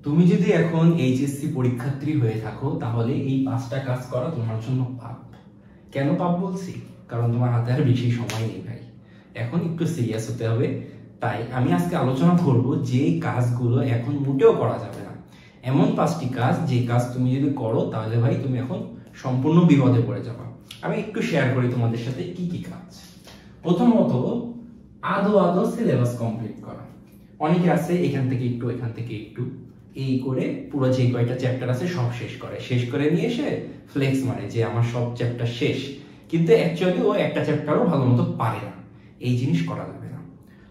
তুমি যদি এখন এইচএসসি পরীক্ষার্থী হয়ে থাকো তাহলে এই 5টা কাজ করা তোমার জন্য পাপ। কেন পাপ বলছি? কারণ তোমার হাতে আর বেশি সময় নেই ভাই, এখন একটু সিরিয়াস হতে হবে। তাই আমি আজকে আলোচনা করব যে কাজগুলো এখন মোটেও করা যাবে না, এমন 5টি কাজ যে কাজ তুমি যদি করো তাহলে ভাই তুমি এখন সম্পূর্ণ বিপদে পড়ে যাবে। আমি একটু শেয়ার করি তোমাদের সাথে কি কি কাজ। প্রথমত, আদৌ সিলেবাস কমপ্লিট করা। অনেকে আছে এখান থেকে একটু এই করে পুরো যে কয়টা চ্যাপ্টার আছে সব শেষ করে নিয়ে এসে ফ্লেক্স মারে যে আমার সব চ্যাপ্টার শেষ, কিন্তু অ্যাকচুয়ালি ও একটা চ্যাপ্টারও ভালো মতো পারে না। এই জিনিস করা যাবে না।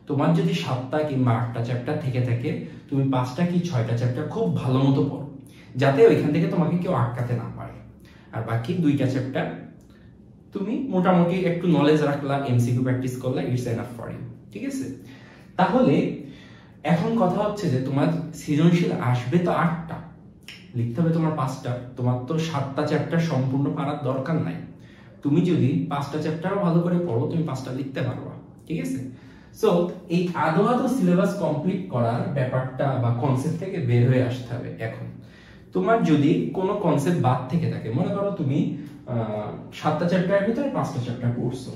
তোমার যদি 7টা কিংবা 8টা চ্যাপ্টার থেকে থাকে, তুমি 5টা কি 6টা চ্যাপ্টার খুব ভালো মতো পড়ো, যাতে ওইখান থেকে তোমাকে কেউ আটকাতে না পারে। আর বাকি 2টা চ্যাপ্টার তুমি মোটামুটি একটু নলেজ রাখলা, এমসিকিউ প্র্যাকটিস করলা, ইটস এনাফ ফর ইউ। ঠিক আছে? তাহলে এখন কথা হচ্ছে যে তোমার সৃজনশীল আসবে তো 8টা, লিখতে হবে তোমার 5টা। তোমার তো 7টা চ্যাপ্টার সম্পূর্ণ পারার দরকার নাই। তুমি যদি 5টা চ্যাপ্টারও ভালো করে পড়ো, তুমি 5টা লিখতে পারবা। ঠিক আছে? সো এই আদৌ সিলেবাস কমপ্লিট করার ব্যাপারটা বা কনসেপ্ট থেকে বের হয়ে আসতে হবে। এখন তোমার যদি কোনো কনসেপ্ট বাদ থেকে থাকে, মনে করো তুমি 7টা চ্যাপ্টারের ভিতরে 5টা চ্যাপ্টার পড়ছো,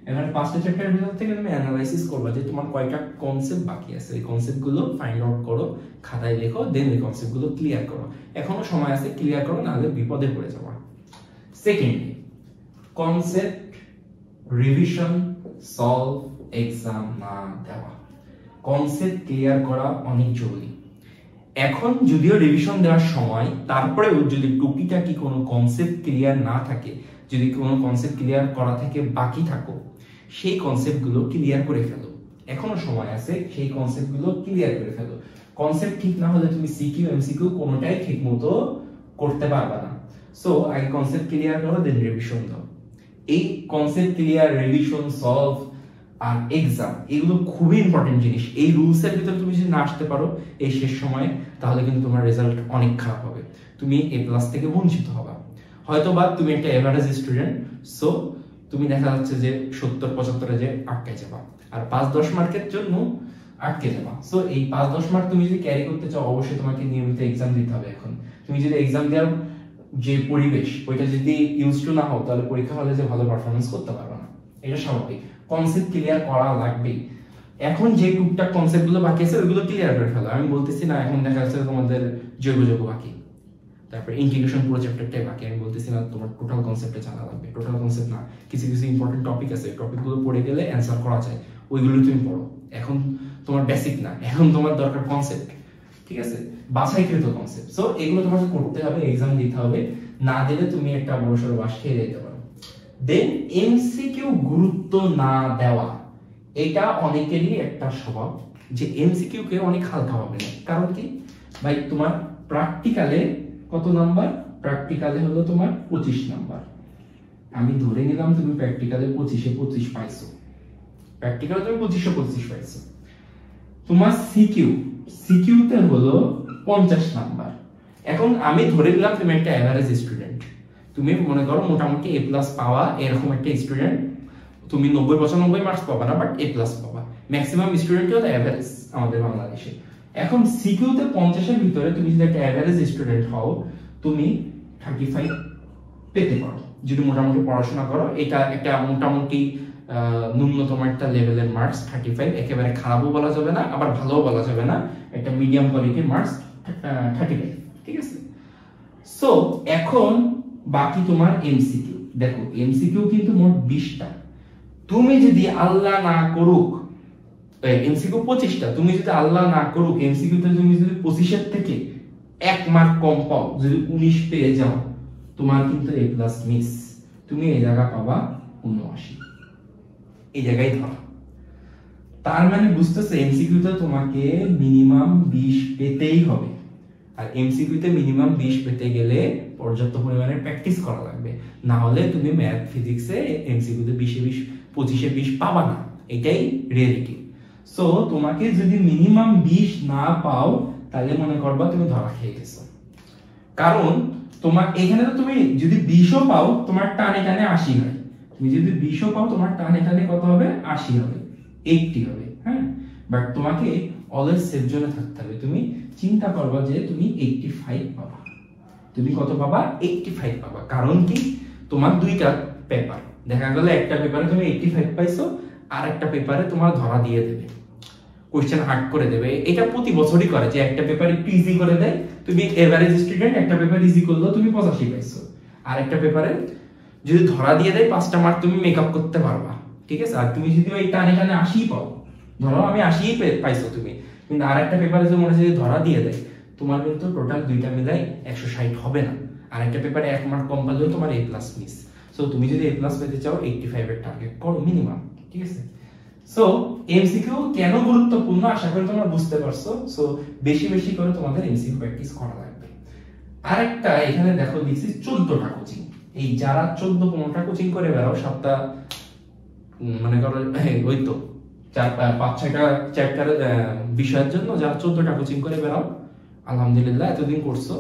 এবার 5টা চ্যাপ্টারের ভিতর থেকে তুমি অ্যানালাইসিস করবা যে তোমার কয়টা কনসেপ্ট বাকি আছে। এই কনসেপ্টগুলো ফাইন্ড আউট করো, খাতায় লেখো, দেন এই কনসেপ্টগুলো ক্লিয়ার করো। এখনো সময় আছে, ক্লিয়ার করো, নাহলে বিপদে পড়ে যাবা। Secondly, concept revision, solve, exam না দেওয়া। কনসেপ্ট ক্লিয়ার করা অনেক জরুরি। এখন যদিও রিভিশন দেওয়ার সময়, তারপরেও যদি টুকিটাকি কোনো কনসেপ্ট ক্লিয়ার না থাকে, যদি কোনো কনসেপ্ট ক্লিয়ার করা থেকে বাকি থাকো, সেই কনসেপ্টগুলো ক্লিয়ার করে ফেলো। এখনো সময় আছে, সেই কনসেপ্টগুলো ক্লিয়ার করে ফেলো। কনসেপ্ট ঠিক না হলে তুমি সিকিউ এমসিকিউ কোনোটাই ঠিক মতো করতে পারবে না। সো আগে কনসেপ্ট ক্লিয়ার করো, দেন রিভিশন দাও। এই কনসেপ্ট ক্লিয়ার, রিভিশন, সলভ আর এক্সাম, এগুলো খুবই ইম্পর্টেন্ট জিনিস। এই রুলস এর ভিতরে তুমি যদি না আসতে পারো এই শেষ সময়ে, তাহলে কিন্তু তোমার রেজাল্ট অনেক খারাপ হবে, তুমি এ প্লাস থেকে বঞ্চিত হবা। হয়তো বা তুমি একটা এভারেজ স্টুডেন্ট, সো তুমি দেখা যাচ্ছে যে 70-75 যে আটকে যাবা, আর 5-10 মার্কের জন্য আটকে যাবা। সো এই 5-10 মার্ক তুমি যদি ক্যারি করতে চাও, অবশ্যই তোমাকে নিয়মিত এক্সাম দিতে হবে। এখন তুমি যদি এক্সাম দেওয়ার যে পরিবেশ ওইটা যদি ইউজ টু না হও, তাহলে পরীক্ষা হলে যে ভালো পারফরমেন্স করতে পারবে না, এটা স্বাভাবিক। কনসেপ্ট ক্লিয়ার করা লাগবে। এখন যে টুকটাক কনসেপ্ট গুলো বাকি আছে ওইগুলো ক্লিয়ার করে ফেলো। আমি বলতেছি না এখন দেখা যাচ্ছে তোমাদের জৈব বাকি, তারপর ইন্টিগ্রেশন পুরো চ্যাপ্টারটাই বাকি। আমি বলতেছি না তোমার টোটাল কনসেপ্টে জানা লাগবে, টোটাল কনসেপ্ট না, কিছু ইম্পর্টেন্ট টপিক আছে, টপিকগুলো পড়ে গেলে অ্যানসার করা যায়, ওইগুলো তুমি পড়ো। এখন তোমার বেসিক না, এখন তোমার দরকার কনসেপ্ট। ঠিক আছে? বাছাইকৃত কনসেপ্ট। সো এগুলো তোমাকে করতে হবে, এক্সাম দিতে হবে, না দিলে তুমি একটা বড়সড় বাস খেয়ে যেতে পারো। দেন এমসিকিউ গুরুত্ব না দেওয়া, এটা অনেকেরই একটা স্বভাব যে এমসিকিউ কে অনেক হালকা ভাবে নেয়। কারণ কি ভাই, তোমার প্র্যাকটিক্যালে কত নাম্বার? প্র্যাকটিক্যালে হলো তোমার 25 নাম্বার। আমি ধরে নিলাম তুমি প্র্যাকটিক্যালে 25 পাইছো, প্র্যাকটিক্যালে তুমি 25 পাইছো। তোমার সিকিউতে হলো 50 নাম্বার। এখন আমি ধরে নিলাম তুমি একটা এভারেজ স্টুডেন্ট, তুমি মনে করো মোটামুটি এ প্লাস পাওয়া এরকম একটা স্টুডেন্ট। তুমি 90-95 মার্কস পাবা না, বাট এ প্লাস পাবা। ম্যাক্সিমাম স্টুডেন্টই হলো এভারেজ আমাদের বাংলাদেশে। এখন সিকিউতে 50 এর ভিতরে তুমি যদি একটা এভারেজ স্টুডেন্ট হও, তুমি 35 পেতে পারো যদি মোটামুটি পড়াশোনা করো। এটা একটা মোটামুটি ন্যূনতম একটা লেভেলের মার্কস 35। একেবারে খারাপও বলা যাবে না, আবার ভালোও বলা যাবে না, একটা মিডিয়াম কোয়ালিটির মার্কস 35। ঠিক আছে? সো এখন বাকি তোমার এমসিকিউ। দেখো এমসিকিউ কিন্তু মোট 20টা। তুমি যদি আল্লাহ না করুক, এমসিকিউ 25টা, তুমি যদি আল্লাহ না করুক এমসিকিউ তে তুমি যদি 25 থেকে 1 মার্ক কম পাও, যদি 19 পেয়ে যাও, তোমার কিন্তু এ প্লাস মিস। তুমি এই জায়গা পাবা 79, এই জায়গায় ধরা। তার মানে বুঝতেছে এমসিকিউ তে তোমাকে মিনিমাম 20 পেতেই হবে। আর এমসিকিউ তে মিনিমাম 20 পেতে গেলে পর্যাপ্ত পরিমাণে প্র্যাকটিস করা লাগবে, না হলে তুমি ম্যাথ ফিজিক্সে এমসিকিউ তে 20-20 25-20 পাবা না। এটাই রিয়েলিটি। সো তোমাকে যদি মিনিমাম 20 না পাও, তাহলে মনে করবা তুমি ধরা খেয়ে গেছো। কারণ তোমার এখানে তো তুমি যদি 20ও পাও, তোমার টানে টানে 80 হয়। তুমি যদি 20ও পাও, তোমার টানে টানে কত হবে? 80 হবে, 80 হবে। হ্যাঁ, বাট তোমাকে অলওয়েজ সেফ জোনে থাকতে হবে। তুমি চিন্তা করবা যে তুমি 85 পাবা, তুমি কত পাবা? 85 পাবা। কারণ কি, তোমার দুইটা পেপার, দেখা গেল একটা পেপারে তুমি 85 পাইছো, আর একটা পেপারে তোমার ধরা দিয়ে দেবে, কোশ্চেন হার্ড করে দেবে। এটা প্রতি বছরই করে, যে একটা পেপার একটু ইজি করে দেয়, তুমি এভারেজ স্টুডেন্ট, একটা পেপার ইজি করলো তুমি 85 পাইছো, আর একটা পেপারে যদি ধরা দিয়ে দেয় 5টা মার্ক তুমি মেকআপ করতে পারবা, ঠিক আছে। আর তুমি যদি ওই টানে টানে 80 পাও, ধরো আমি 80 পাইছো তুমি, কিন্তু আর একটা পেপারে যদি মনে যদি ধরা দিয়ে দেয়, তোমার কিন্তু টোটাল দুইটা মিলাই 160 হবে না। আর একটা পেপারে 1 মার্ক কম পালেও তোমার A+ মিস। সো তুমি যদি A+ পেতে চাও 85 এর টার্গেট করো মিনিমাম, ঠিক আছে। সো এমসিকিউ কেন গুরুত্বপূর্ণ আশা করি তোমরা বুঝতে পারছো। সো বেশি বেশি করে তোমাদের এমসিকিউ প্র্যাকটিস করা লাগবে। আরেকটা এখানে দেখো দিছি 14টা কোচিং। এই যারা 14-15টা কোচিং করে বেরাও সপ্তাহ, মানে করো ওই তো 4-5-6টা চ্যাপ্টারের বিষয়ের জন্য যারা 14টা কোচিং করে বেরাও, আলহামদুলিল্লাহ এতদিন করছো,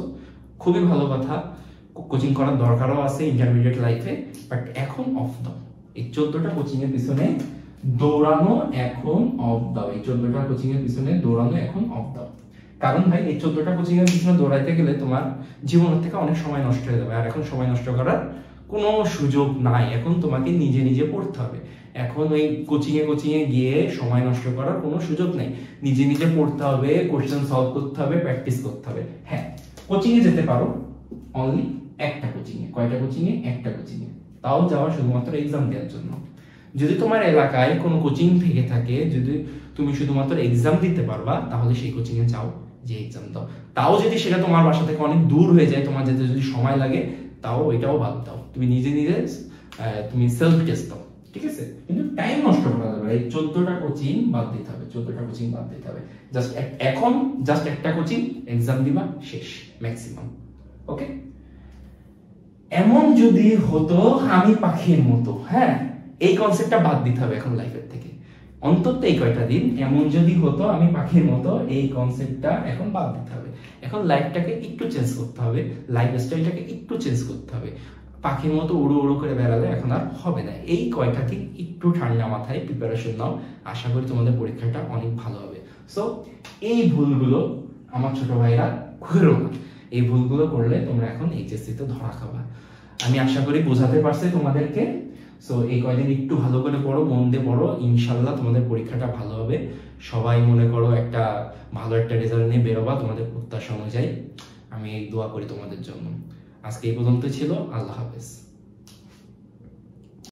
খুবই ভালো কথা। কোচিং করার দরকারও আছে ইন্টারমিডিয়েট লাইফে, বাট এখন অফ দাও। এই 14টা কোচিং এর পিছনে দৌড়ানো এখন অফ দাও। এই 14টা কোচিং এর পিছনে দৌড়ানো এখন অফ দাও। কারণ ভাই এই 14টা কোচিং এর পিছনে দৌড়াইতে গেলে তোমার জীবনের থেকে অনেক সময় নষ্ট হয়ে যাবে, আর এখন সময় নষ্ট করার কোনো সুযোগ নাই। এখন তোমাকে নিজে নিজে পড়তে হবে। এখন ওই কোচিং এ গিয়ে সময় নষ্ট করার কোনো সুযোগ নেই। নিজে নিজে পড়তে হবে, কোশ্চেন সলভ করতে হবে, প্র্যাকটিস করতে হবে। হ্যাঁ, কোচিং এ যেতে পারো, অনলি একটা কোচিং এ। কয়টা কোচিং এ? একটা কোচিং এ। তাও যাওয়া শুধুমাত্র এক্সাম দেওয়ার জন্য। যদি তোমার এলাকায় কোনো কোচিং থেকে থাকে, যদি তুমি শুধুমাত্র এক্সাম দিতে পারবা, তাহলে সেই কোচিং এ যাও, যে এক্সাম দাও। তাও যদি সেটা তোমার বাসা থেকে অনেক দূর হয়ে যায়, তোমার যেতে যদি সময় লাগে, তাও ওইটাও বাদ দাও। তুমি নিজে নিজে তুমি সেলফ টেস্ট দাও, ঠিক আছে। কিন্তু টাইম নষ্ট করা যাবে। এই 14টা কোচিং বাদ দিতে হবে, 14টা কোচিং বাদ দিতে হবে। এখন জাস্ট একটা কোচিং, এক্সাম দিবা, শেষ ম্যাক্সিমাম। ওকে, এমন যদি হতো আমি পাখির মতো, হ্যাঁ, এই কনসেপ্টটা বাদ দিতে হবে এখন লাইফের থেকে। অন্তত এই কয়টা দিন এমন যদি হতো আমি পাখির মতো, এই কনসেপ্টটা এখন বাদ দিতে হবে। এখন লাইফটাকে একটু চেঞ্জ করতে হবে, লাইফস্টাইলটাকে একটু চেঞ্জ করতে হবে। পাখির মতো উড়ো উড়ো করে বেড়ালে এখন আর হবে না। এই কয়টা দিন একটু ঠান্ডা মাথায় প্রিপারেশন নাও, আশা করি তোমাদের পরীক্ষাটা অনেক ভালো হবে। সো এই ভুলগুলো আমার ছোট ভাইরা করো না। এই ভুলগুলো করলে তোমরা এখন এইচএসসি তে ধরা খাবা। আমি আশা করি বোঝাতে পারছি তোমাদেরকে। সো এই কয়দিন একটু ভালো করে পড়ো, মন দিয়ে পড়ো, ইনশাল্লাহ তোমাদের পরীক্ষাটা ভালো হবে। সবাই মনে করো একটা ভালো একটা রেজাল্ট নিয়ে বেরোবা তোমাদের প্রত্যাশা অনুযায়ী। আমি এই দোয়া করি তোমাদের জন্য। আজকে এই পর্যন্ত ছিল। আল্লাহ হাফেজ।